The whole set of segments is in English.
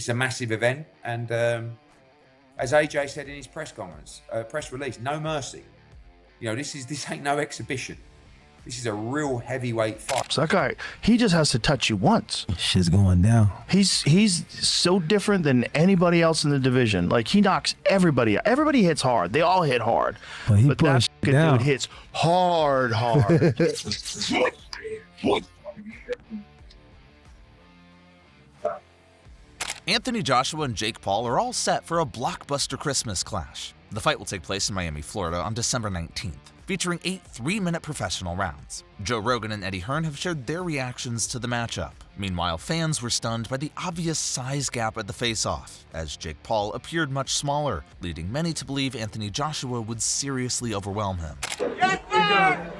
it's a massive event. And as AJ said in his press release, no mercy. You know, this ain't no exhibition. This is a real heavyweight fight. So that guy, he just has to touch you once. Shit's going down. He's so different than anybody else in the division. Like, he knocks everybody out. Everybody hits hard. They all hit hard. But that dude hits hard. Anthony Joshua and Jake Paul are all set for a blockbuster Christmas clash. The fight will take place in Miami, Florida on December 19th, featuring 8 3-minute professional rounds. Joe Rogan and Eddie Hearn have shared their reactions to the matchup. Meanwhile, fans were stunned by the obvious size gap at the face-off, as Jake Paul appeared much smaller, leading many to believe Anthony Joshua would seriously overwhelm him. Yes, sir!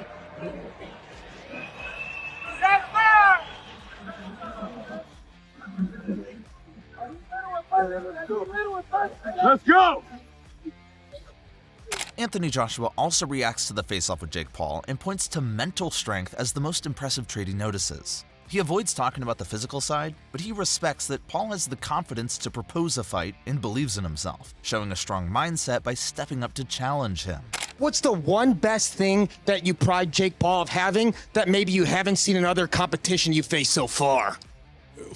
Yes, sir! Let's go! Anthony Joshua also reacts to the face-off with Jake Paul and points to mental strength as the most impressive trait he notices. He avoids talking about the physical side, but he respects that Paul has the confidence to propose a fight and believes in himself, showing a strong mindset by stepping up to challenge him. What's the one best thing that you pride Jake Paul of having that maybe you haven't seen in other competition you faced so far?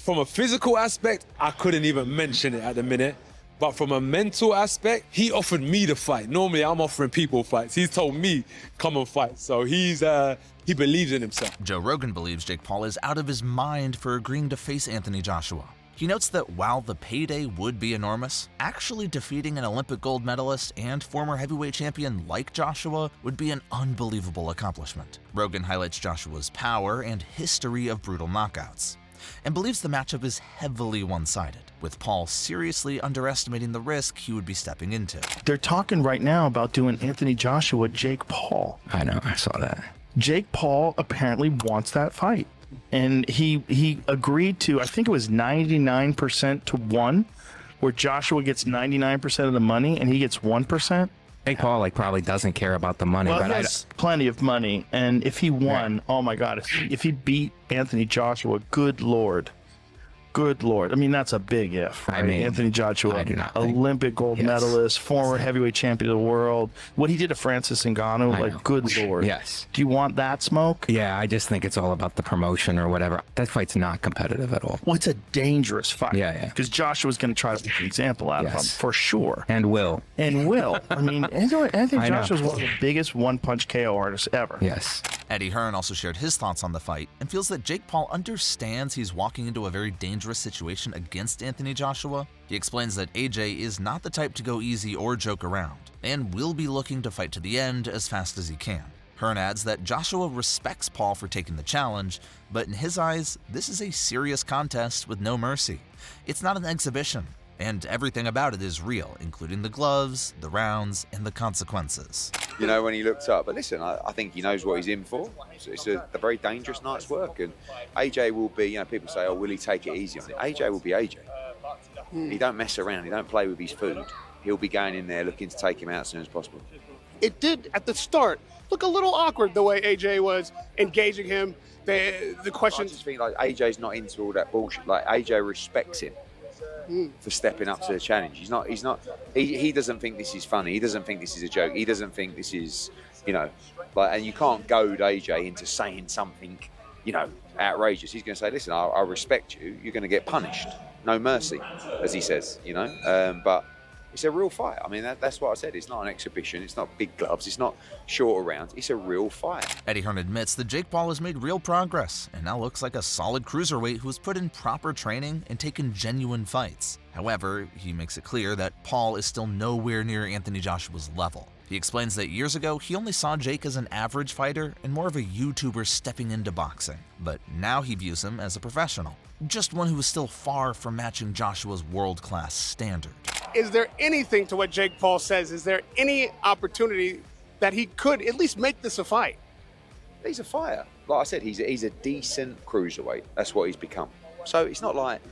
From a physical aspect, I couldn't even mention it at the minute. But from a mental aspect, he offered me the fight. Normally, I'm offering people fights. He's told me, come and fight. So he believes in himself. Joe Rogan believes Jake Paul is out of his mind for agreeing to face Anthony Joshua. He notes that while the payday would be enormous, actually defeating an Olympic gold medalist and former heavyweight champion like Joshua would be an unbelievable accomplishment. Rogan highlights Joshua's power and history of brutal knockouts, and believes the matchup is heavily one-sided, with Paul seriously underestimating the risk he would be stepping into. They're talking right now about doing Anthony Joshua, Jake Paul. I know, I saw that. Jake Paul apparently wants that fight. And he agreed to, I think it was 99% to 1, where Joshua gets 99% of the money and he gets 1%. Jake Paul probably doesn't care about the money. Well, but he has plenty of money, and if he won, oh my God, if he beat Anthony Joshua, good Lord. I mean, that's a big if, right? I mean, Anthony Joshua, Olympic gold medalist, former heavyweight champion of the world. What he did to Francis Ngannou, good Lord. Yes. Do you want that smoke? Yeah, I just think it's all about the promotion or whatever. That fight's not competitive at all. Well, it's a dangerous fight. Yeah. Because Joshua's going to try to make an example out of him, for sure. And will. I mean, Anthony Joshua's one of the biggest one-punch KO artists ever. Yes. Eddie Hearn also shared his thoughts on the fight and feels that Jake Paul understands he's walking into a very dangerous situation against Anthony Joshua. He explains that AJ is not the type to go easy or joke around, and will be looking to fight to the end as fast as he can. Hearn adds that Joshua respects Paul for taking the challenge, but in his eyes, this is a serious contest with no mercy. It's not an exhibition, and everything about it is real, including the gloves, the rounds, and the consequences. You know, when he looked up, but listen, I think he knows what he's in for. It's a very dangerous night's work, and AJ will be, you know, people say, oh, will he take it easy on it? AJ will be AJ. He don't mess around, he don't play with his food. He'll be going in there looking to take him out as soon as possible. It did, at the start, look a little awkward the way AJ was engaging him. The questions. I just think AJ's not into all that bullshit. AJ respects him for stepping up to the challenge. He doesn't think this is funny. He doesn't think this is a joke. He doesn't think this is, and you can't goad AJ into saying something, outrageous. He's going to say, listen, I respect you. You're going to get punished. No mercy, as he says, but it's a real fight. I mean, that's what I said. It's not an exhibition. It's not big gloves. It's not shorter rounds. It's a real fight. Eddie Hearn admits that Jake Paul has made real progress and now looks like a solid cruiserweight who has put in proper training and taken genuine fights. However, he makes it clear that Paul is still nowhere near Anthony Joshua's level. He explains that years ago, he only saw Jake as an average fighter and more of a YouTuber stepping into boxing. But now he views him as a professional, just one who is still far from matching Joshua's world-class standard. Is there anything to what Jake Paul says? Is there any opportunity that he could at least make this a fight? He's a fighter. Like I said, he's a decent cruiserweight. That's what he's become. So it's not like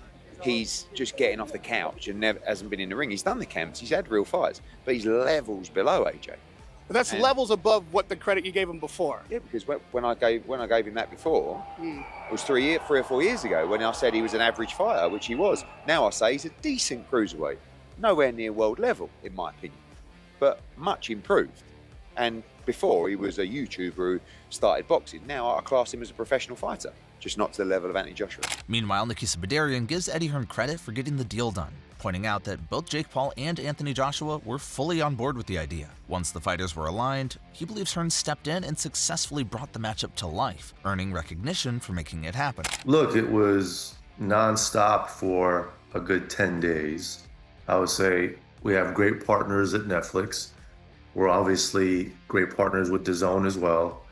he's just getting off the couch and hasn't been in the ring. He's done the camps. He's had real fights. But he's levels below AJ. But that's levels above what the credit you gave him before. Yeah, because when I gave him that before, it was 3 or 4 years ago when I said he was an average fighter, which he was. Now I say he's a decent cruiserweight, nowhere near world level in my opinion, but much improved. And before he was a YouTuber who started boxing. Now I class him as a professional fighter, just not to the level of Anthony Joshua. Meanwhile, Nikisa Badarian gives Eddie Hearn credit for getting the deal done, pointing out that both Jake Paul and Anthony Joshua were fully on board with the idea. Once the fighters were aligned, he believes Hearn stepped in and successfully brought the matchup to life, earning recognition for making it happen. Look, it was nonstop for a good 10 days. I would say we have great partners at Netflix. We're obviously great partners with DAZN as well.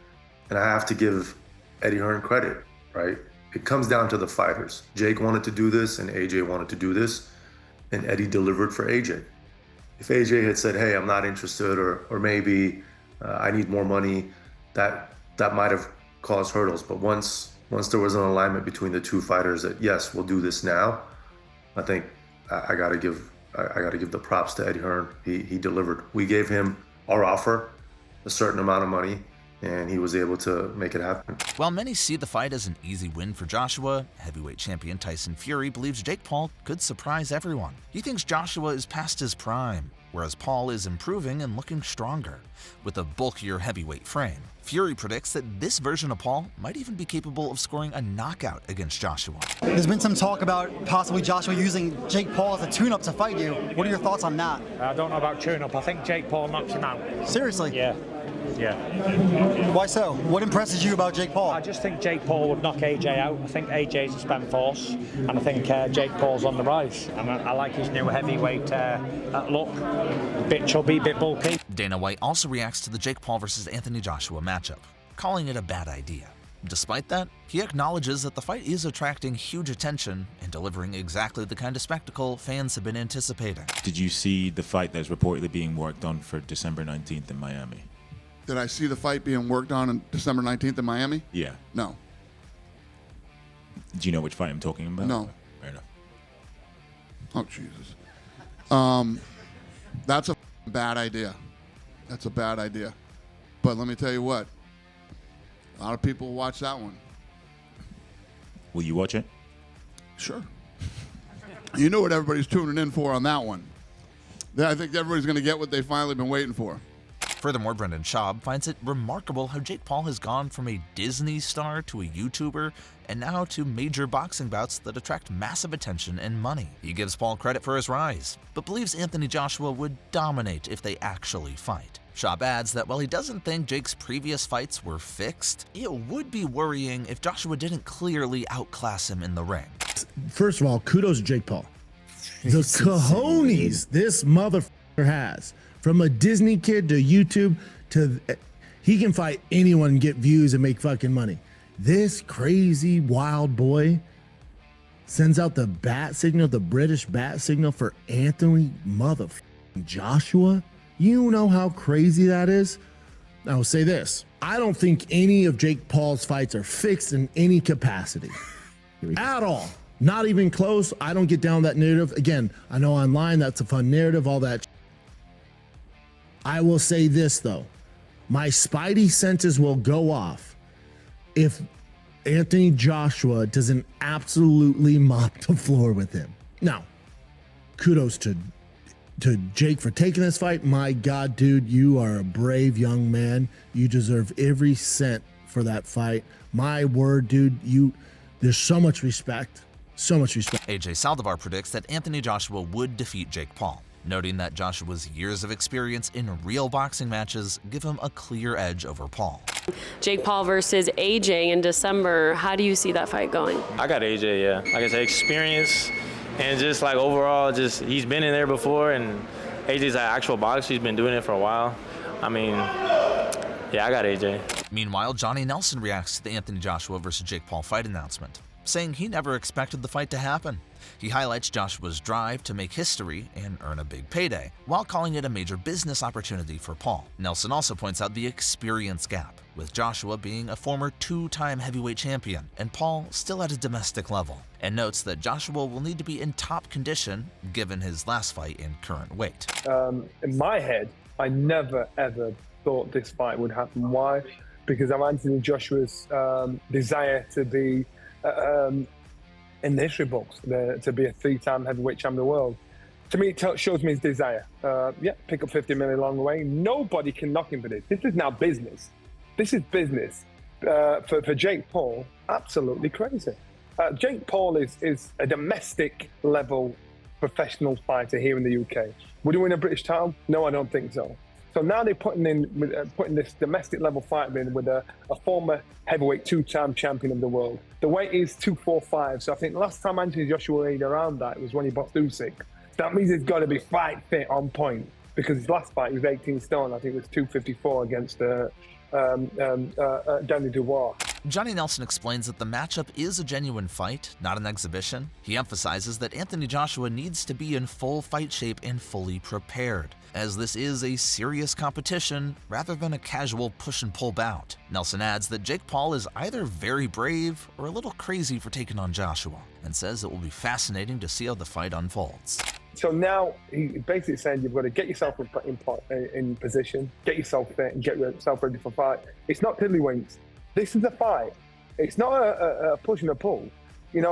And I have to give Eddie Hearn credit, right? It comes down to the fighters. Jake wanted to do this and AJ wanted to do this, and Eddie delivered for AJ. If AJ had said, hey, I'm not interested, or maybe I need more money, that might have caused hurdles. But once there was an alignment between the two fighters that, yes, we'll do this now, I think I gotta give the props to Eddie Hearn. He delivered. We gave him our offer, a certain amount of money, and he was able to make it happen. While many see the fight as an easy win for Joshua, heavyweight champion Tyson Fury believes Jake Paul could surprise everyone. He thinks Joshua is past his prime, whereas Paul is improving and looking stronger. With a bulkier heavyweight frame, Fury predicts that this version of Paul might even be capable of scoring a knockout against Joshua. There's been some talk about possibly Joshua using Jake Paul as a tune-up to fight you. What are your thoughts on that? I don't know about tune-up. I think Jake Paul knocks him out. Seriously? Yeah. Why so? What impresses you about Jake Paul? I just think Jake Paul would knock AJ out. I think AJ's a spent force, and I think Jake Paul's on the rise. And I like his new heavyweight look. Bit chubby, bit bulky. Dana White also reacts to the Jake Paul versus Anthony Joshua matchup, calling it a bad idea. Despite that, he acknowledges that the fight is attracting huge attention and delivering exactly the kind of spectacle fans have been anticipating. Did you see the fight that's reportedly being worked on for December 19th in Miami? Did I see the fight being worked on December 19th in Miami? Yeah. No. Do you know which fight I'm talking about? No. Fair enough. Oh, Jesus. That's a bad idea. That's a bad idea. But let me tell you what. A lot of people will watch that one. Will you watch it? Sure. You know what everybody's tuning in for on that one. I think everybody's going to get what they've finally been waiting for. Furthermore, Brendan Schaub finds it remarkable how Jake Paul has gone from a Disney star to a YouTuber and now to major boxing bouts that attract massive attention and money. He gives Paul credit for his rise, but believes Anthony Joshua would dominate if they actually fight. Schaub adds that while he doesn't think Jake's previous fights were fixed, it would be worrying if Joshua didn't clearly outclass him in the ring. First of all, kudos to Jake Paul. The cojones this motherfucker has. From a Disney kid to YouTube to he can fight anyone and get views and make fucking money. This crazy wild boy sends out the bat signal, the British bat signal for Anthony motherfucking Joshua. You know how crazy that is? I will say this. I don't think any of Jake Paul's fights are fixed in any capacity at all. Not even close. I don't get down that narrative. Again, I know online that's a fun narrative, all that. I will say this, though. My spidey senses will go off if Anthony Joshua doesn't absolutely mop the floor with him. Now, kudos to Jake for taking this fight. My God, dude, you are a brave young man. You deserve every cent for that fight. My word, dude, there's so much respect. So much respect. AJ Saldivar predicts that Anthony Joshua would defeat Jake Paul, noting that Joshua's years of experience in real boxing matches give him a clear edge over Paul. Jake Paul versus AJ in December. How do you see that fight going? I got AJ, yeah. Like I said, experience and just like overall, just he's been in there before, and AJ's an actual boxer. He's been doing it for a while. I mean, yeah, I got AJ. Meanwhile, Johnny Nelson reacts to the Anthony Joshua versus Jake Paul fight announcement, saying he never expected the fight to happen. He highlights Joshua's drive to make history and earn a big payday, while calling it a major business opportunity for Paul. Nelson also points out the experience gap, with Joshua being a former two-time heavyweight champion and Paul still at a domestic level, and notes that Joshua will need to be in top condition given his last fight in current weight. In my head, I never ever thought this fight would happen. Why? Because of Anthony Joshua's desire to be in the history books, to be a 3-time heavyweight champion of the world. To me, it shows me his desire. Pick up 50 million along the way. Nobody can knock him for this. This is now business. This is business. For Jake Paul, absolutely crazy. Jake Paul is a domestic level professional fighter here in the UK. Would he win a British title? No, I don't think so. So now they're putting this domestic level fighter in with a former heavyweight 2-time champion of the world. The weight is 245. So I think last time Anthony Joshua weighed around that was when he boxed Usyk. That means he's got to be fight fit on point, because his last fight he was 18 stone. I think it was 254 against Danny Dubois. Johnny Nelson explains that the matchup is a genuine fight, not an exhibition. He emphasizes that Anthony Joshua needs to be in full fight shape and fully prepared, as this is a serious competition rather than a casual push and pull bout. Nelson adds that Jake Paul is either very brave or a little crazy for taking on Joshua, and says it will be fascinating to see how the fight unfolds. So now he basically saying you've got to get yourself in position, get yourself fit, and get yourself ready for fight. It's not tiddlywinks. This is a fight. It's not a push and a pull,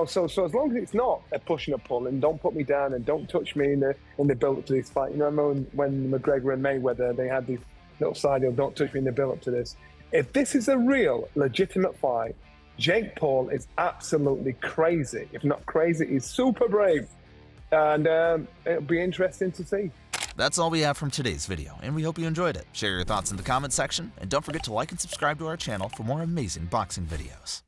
So as long as it's not a push and a pull, and don't put me down and don't touch me in the build up to this fight. Remember when McGregor and Mayweather, they had this little side deal, don't touch me in the build up to this. If this is a real legitimate fight, Jake Paul is absolutely crazy. If not crazy, he's super brave, and it'll be interesting to see. That's all we have from today's video, and we hope you enjoyed it. Share your thoughts in the comment section, and don't forget to like and subscribe to our channel for more amazing boxing videos.